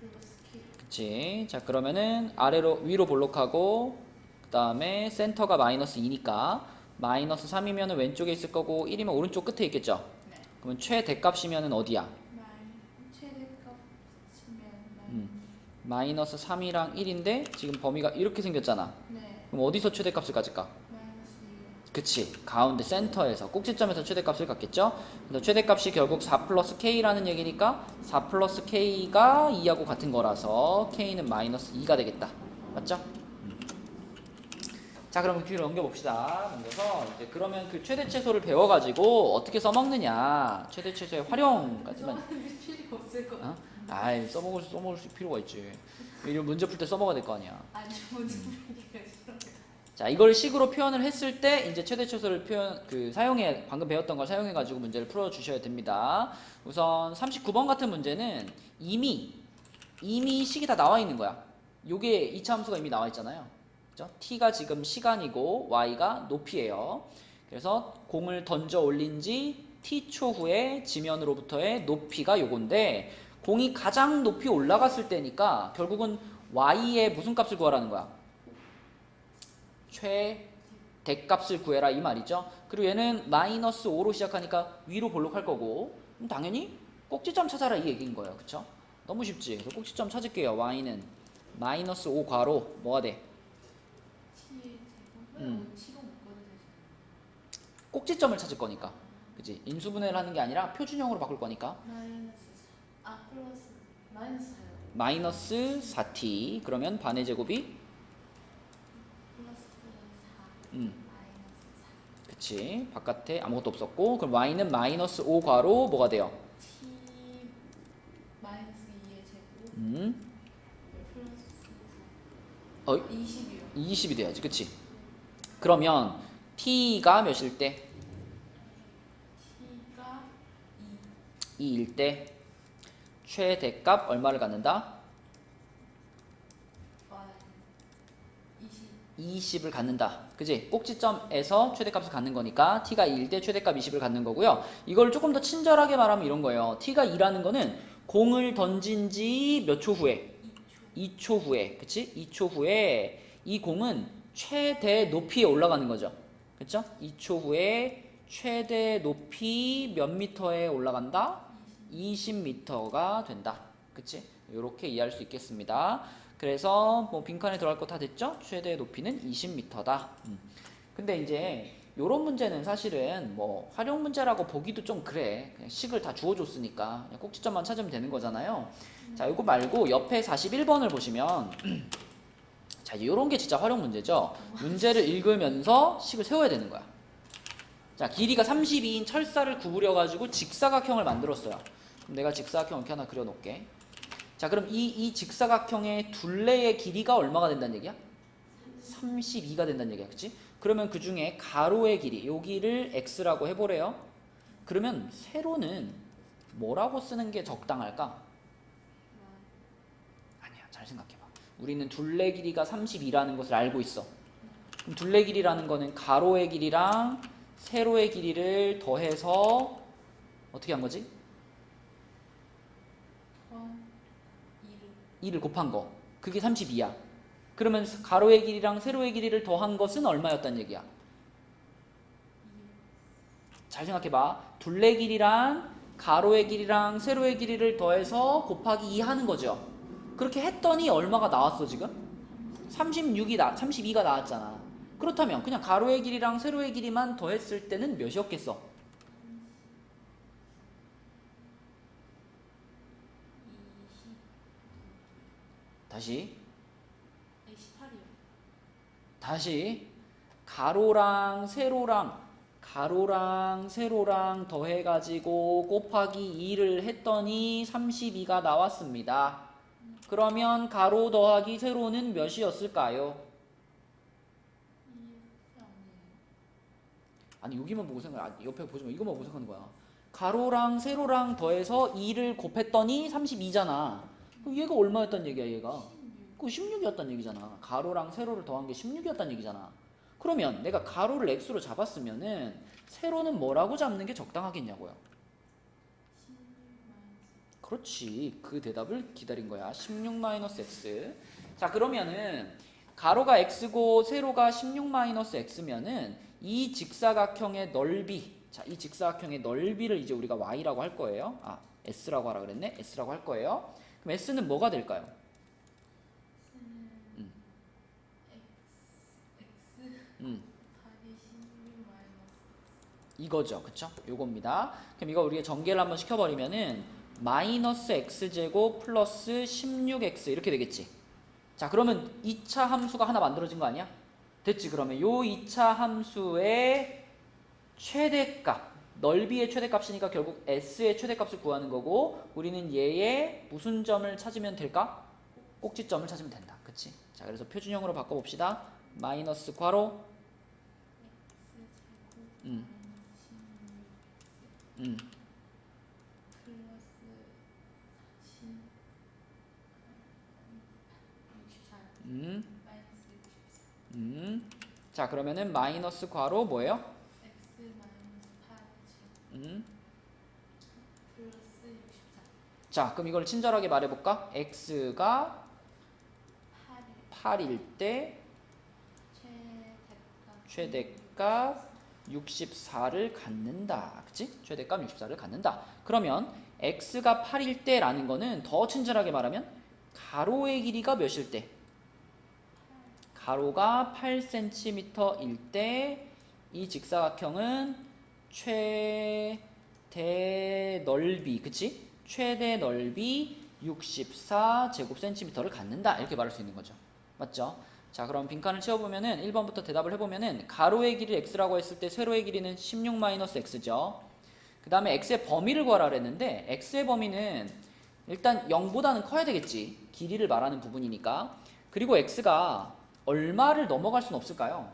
플러스 k. 그치. 자, 그러면은 아래로 위로 볼록하고 그 다음에 센터가 마이너스 2니까 마이너스 3이면 왼쪽에 있을 거고 1이면 오른쪽 끝에 있겠죠. 네. 그러면 최대값이면은 어디야? 최대값 치면 마이너스 3이랑 1인데 지금 범위가 이렇게 생겼잖아. 네. 그럼 어디서 최대값을 가질까? 마이너스 2. 그치, 가운데 센터에서 꼭지점에서 최대값을 갖겠죠. 그래서 최대값이 결국 4 플러스 K라는 얘기니까 4 플러스 K가 2하고 같은 거라서 K는 마이너스 2가 되겠다. 맞죠? 자, 그럼 뒤로 넘겨봅시다. 넘겨서 이제 그러면 그 최대최소를 배워가지고 어떻게 써먹느냐, 최대최소의 활용까지만. 써먹는 필요 없을 것 같아요. 아이, 써먹을 필요가 있지. 이런 문제 풀 때 써먹어야 될 거 아니야. 아니 먼저 보기가 싫어. 자, 이걸 식으로 표현을 했을 때 이제 최대최소를 사용해, 방금 배웠던 걸 사용해 가지고 문제를 풀어 주셔야 됩니다. 우선 39번 같은 문제는 이미 식이 다 나와 있는 거야. 요게 이차 함수가 이미 나와 있잖아요. 그죠? t가 지금 시간이고 y가 높이예요. 그래서 공을 던져 올린 지 t초 후에 지면으로부터의 높이가 요건데, 공이 가장 높이 올라갔을 때니까 결국은 y의 무슨 값을 구하라는 거야? 최대값을 구해라 이 말이죠. 그리고 얘는 마이너스 5로 시작하니까 위로 볼록할 거고, 그럼 당연히 꼭지점 찾아라 이 얘기인 거예요. 그쵸? 너무 쉽지? 그래서 꼭지점 찾을게요. y는 마이너스 5 괄호 뭐가 돼? t의 제곱은 t로 묶어도 되잖아요. 꼭지점을 찾을 거니까. 그치? 인수분해를 하는 게 아니라 표준형으로 바꿀 거니까 플러스 마이너스 4요. 마이너스 4t. 그러면 반의 제곱이 플러스 4 음. 마이너스 그치? 바깥에 아무것도 없었고, 그럼 y는 마이너스 5 괄호 뭐가 돼요? 4 t 마이너스 2의 제곱 플러스 9 어? 20이요. 20이 돼야지. 그치? 그러면 t가 몇일 때? t가 2일 때 최대값 얼마를 갖는다? 20. 20을 갖는다. 그지? 꼭지점에서 최대값을 갖는 거니까 t가 2일 때 최대값 20을 갖는 거고요. 이걸 조금 더 친절하게 말하면 이런 거예요. t가 2라는 거는 공을 던진 지 몇 초 후에? 2초 후에. 그치? 2초 후에 이 공은 최대 높이에 올라가는 거죠. 그쵸? 2초 후에 최대 높이 몇 미터에 올라간다? 20m가 된다. 그치? 이렇게 이해할 수 있겠습니다. 그래서 뭐 빈칸에 들어갈 거 다 됐죠? 최대 높이는 20m다. 근데 이제 요런 문제는 사실은 뭐 활용 문제라고 보기도 좀 그래. 그냥 식을 다 주어줬으니까 그냥 꼭지점만 찾으면 되는 거잖아요. 자, 요거 말고 옆에 41번을 보시면 자, 요런 게 진짜 활용 문제죠. 문제를 읽으면서 식을 세워야 되는 거야. 자, 길이가 32인 철사를 구부려 가지고 직사각형을 만들었어요. 그럼 내가 직사각형 이렇게 하나 그려 놓을게. 자, 그럼 이 직사각형의 둘레의 길이가 얼마가 된다는 얘기야? 32가 된다는 얘기야. 그치? 그러면 그 중에 가로의 길이, 여기를 x라고 해보래요. 그러면 세로는 뭐라고 쓰는 게 적당할까? 아니야, 잘 생각해봐. 우리는 둘레 길이가 32라는 것을 알고 있어. 그럼 둘레 길이라는 거는 가로의 길이랑 세로의 길이를 더해서 어떻게 한 거지? 2를 곱한 거. 그게 32야. 그러면 가로의 길이랑 세로의 길이를 더한 것은 얼마였단 얘기야? 잘 생각해봐. 둘레 길이랑 가로의 길이랑 세로의 길이를 더해서 곱하기 2 하는 거죠. 그렇게 했더니 얼마가 나왔어 지금? 32가 나왔잖아. 그렇다면 그냥 가로의 길이랑 세로의 길이만 더했을 때는 몇이었겠어? 28이요. 가로랑 세로랑 더해가지고 곱하기 2를 했더니 32가 나왔습니다. 그러면 가로 더하기 세로는 몇이었을까요? 아니, 여기만 보고 옆에 보지 마. 이것만 보고 생각하는 거야. 가로랑 세로랑 더해서 2를 곱했더니 32잖아. 그럼 얘가 얼마였단 얘기야, 얘가? 그 16이었단 얘기잖아. 가로랑 세로를 더한 게 16이었단 얘기잖아. 그러면 내가 가로를 x로 잡았으면은 세로는 뭐라고 잡는 게 적당하겠냐고요. 그렇지. 그 대답을 기다린 거야. 16-x. 자, 그러면은 가로가 x고 세로가 16-x면은 이 직사각형의 넓이, 자, 이 직사각형의 넓이를 이제 우리가 y라고 할 거예요. 아, s라고 하라 그랬네. s라고 할 거예요. 그럼 s는 뭐가 될까요? X는 음. X 음. 곱하기 16 마이너스 이거죠. 그쵸? 요겁니다. 그럼 이거 우리가 전개를 한번 시켜버리면은 마이너스 x제곱 플러스 16x 이렇게 되겠지. 자, 그러면 2차 함수가 하나 만들어진 거 아니야? 됐지. 그러면 요 2차 함수의 최대값, 넓이의 최대값이니까 결국 s의 최대값을 구하는 거고, 우리는 얘의 무슨 점을 찾으면 될까? 꼭지점을 찾으면 된다. 그치? 자, 그래서 표준형으로 바꿔봅시다. 마이너스 괄호 X 제곱 음. 마이너스 16 음. 플러스 40 64 마이너스 64 자, 그러면은 마이너스 괄호 뭐예요? X 마이너스 8 음. 플러스 64 자, 그럼 이걸 친절하게 말해볼까? x가 8일 8일 때 최대값 64를 갖는다. 그치? 최대값 64를 갖는다. 그러면 x가 8일 때라는 거는 더 친절하게 말하면 가로의 길이가 몇일 때? 가로가 8cm일 때 이 직사각형은 최대 넓이, 그치? 최대 넓이 64제곱센티미터를 갖는다. 이렇게 말할 수 있는 거죠. 맞죠? 자, 그럼 빈칸을 채워보면은 1번부터 대답을 해보면은 가로의 길이를 x라고 했을 때 세로의 길이는 16-x죠. 그 다음에 x의 범위를 구하라 그랬는데 x의 범위는 일단 0보다는 커야 되겠지. 길이를 말하는 부분이니까. 그리고 x가 얼마를 넘어갈 수는 없을까요?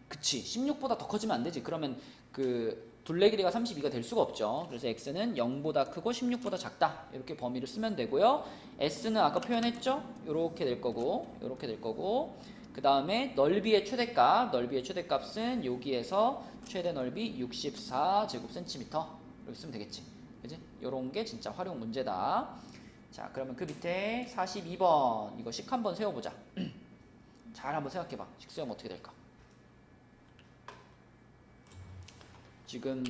그치. 16보다 더 커지면 안 되지. 그러면 그 둘레 길이가 32가 될 수가 없죠. 그래서 x는 0보다 크고 16보다 작다. 이렇게 범위를 쓰면 되고요. s는 아까 표현했죠? 이렇게 될 거고, 이렇게 될 거고. 그 다음에 넓이의 최대값은 여기에서 최대 넓이 64제곱센티미터. 이렇게 쓰면 되겠지. 그지? 요런 게 진짜 활용 문제다. 자, 그러면 그 밑에 42번 이거 식 한번 세워보자. 잘 한번 생각해봐. 식 세우면 어떻게 될까? 지금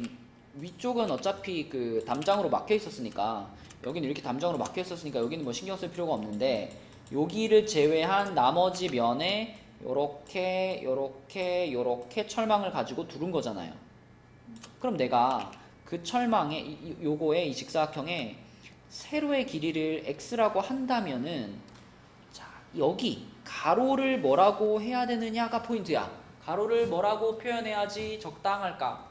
위쪽은 어차피 그 담장으로 막혀 있었으니까, 여기는 이렇게 담장으로 막혀 있었으니까 여기는 뭐 신경 쓸 필요가 없는데, 여기를 제외한 나머지 면에 요렇게 철망을 가지고 두른 거잖아요. 그럼 내가 그 철망에 요거에 이 직사각형에 세로의 길이를 x라고 한다면은, 자, 여기 가로를 뭐라고 해야 되느냐가 포인트야. 가로를 뭐라고 표현해야지 적당할까?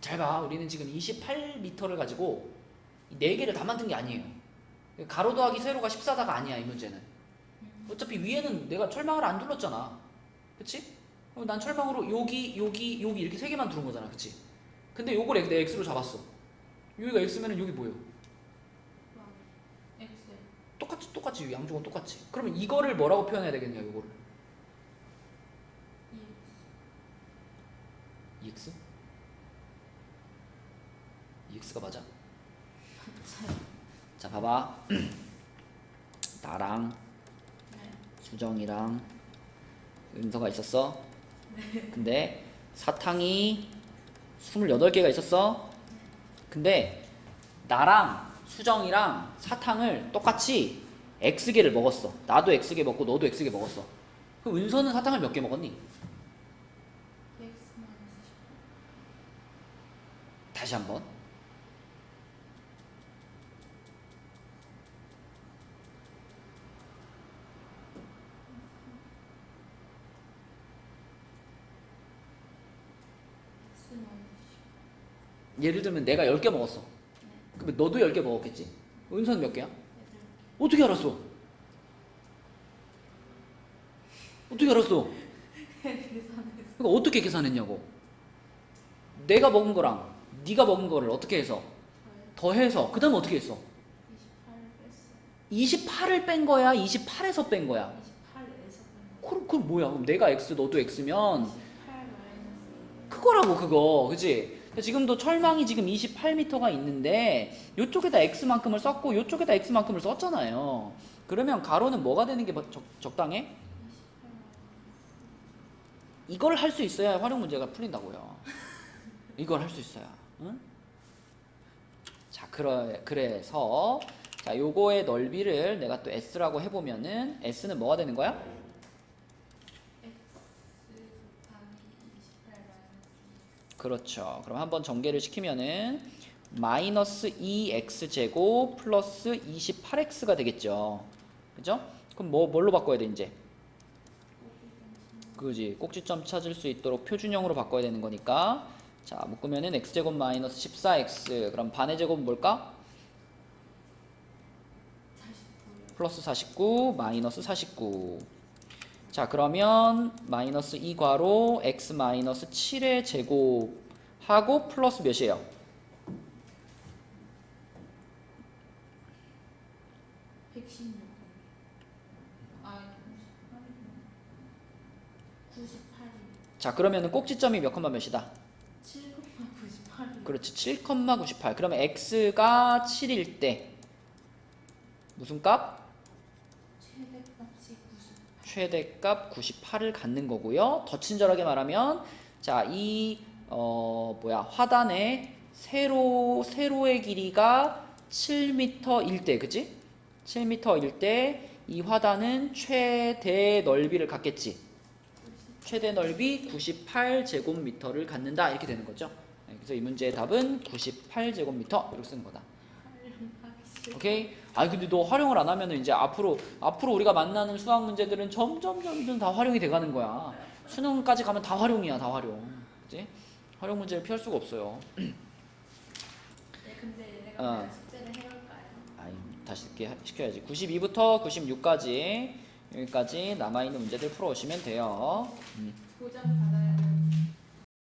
잘 봐. 우리는 지금 28m를 가지고 4개를 다 만든 게 아니에요. 가로 더하기 세로가 14다가 아니야, 이 문제는. 어차피 위에는 내가 철망을 안 둘렀잖아. 그치? 그럼 난 철망으로 여기 이렇게 3개만 두른 거잖아. 그치? 근데 요걸 내 x로 잡았어. 여기가 x면은 여기 뭐예요? X 똑같이 양쪽은 똑같이. 그러면 이거를 뭐라고 표현해야 되겠냐, 요거를. EX? EX가 맞아? 자, 봐봐. 나랑 수정이랑 은서가 있었어. 근데 사탕이 28개가 있었어. 근데 나랑 수정이랑 사탕을 똑같이 X개를 먹었어. 나도 X개 먹고 너도 X개 먹었어. 그럼 은서는 사탕을 몇 개 먹었니? X 다시 한번. 예를 들면 내가 10개 먹었어. 그러면 너도 10개 먹었겠지? 은서는 몇 개야? 어떻게 알았어? 어떻게 알았어? 그러니까 어떻게 계산했냐고. 내가 먹은 거랑 네가 먹은 거를 어떻게 해서 더해서 그 다음에 어떻게 했어? 28을 뺀 거야? 28에서 뺀 거야? 28에서 그럼 뭐야? 그럼 내가 X 너도 X면 28 마이너스 그거라고. 그거 그치? 지금도 철망이 지금 28m가 있는데 이쪽에다 x만큼을 썼고 이쪽에다 x만큼을 썼잖아요. 그러면 가로는 뭐가 되는 게 적당해? 이걸 할 수 있어야 활용 문제가 풀린다고요. 이걸 할 수 있어야. 응? 자, 그래서 자, 요거의 넓이를 내가 또 s라고 해보면은 s는 뭐가 되는 거야? 그렇죠. 그럼 한번 전개를 시키면은 마이너스 2x제곱 플러스 28x가 되겠죠. 그죠? 그럼 뭘로 바꿔야 돼 이제? 그지? 꼭지점 찾을 수 있도록 표준형으로 바꿔야 되는 거니까. 자, 묶으면은 x제곱 마이너스 14x. 그럼 반의 제곱은 뭘까? 49요. 플러스 49 마이너스 49. 자, 그러면 마이너스 2괄호 x 마이너스 7의 제곱하고 플러스 몇이에요? 116. 아, 98. 자, 그러면은 꼭지점이 몇 컴마 몇이다? 7,98. 그렇지, 7,98. 그러면 x가 7일 때 무슨 값? 최대값이 98. 최대값 98을 갖는 거고요. 더 친절하게 말하면 자, 이 화단의 세로의 길이가 7m일 때, 그치? 7m일 때 이 화단은 최대 넓이를 갖겠지. 최대 넓이 98제곱미터를 갖는다. 이렇게 되는 거죠. 그래서 이 문제의 답은 98제곱미터 이렇게 쓰는 거다. 오케이? 아니 근데 너 활용을 안 하면은 이제 앞으로 우리가 만나는 수학 문제들은 점점 다 활용이 돼 가는 거야. 수능까지 가면 다 활용이야, 다 활용. 그치? 활용 문제를 피할 수가 없어요. 네, 근데 얘네가 어. 맨날 숙제를 해올까요? 아니, 다시 시켜야지. 92부터 96까지 여기까지 남아있는 문제들 풀어오시면 돼요. 고장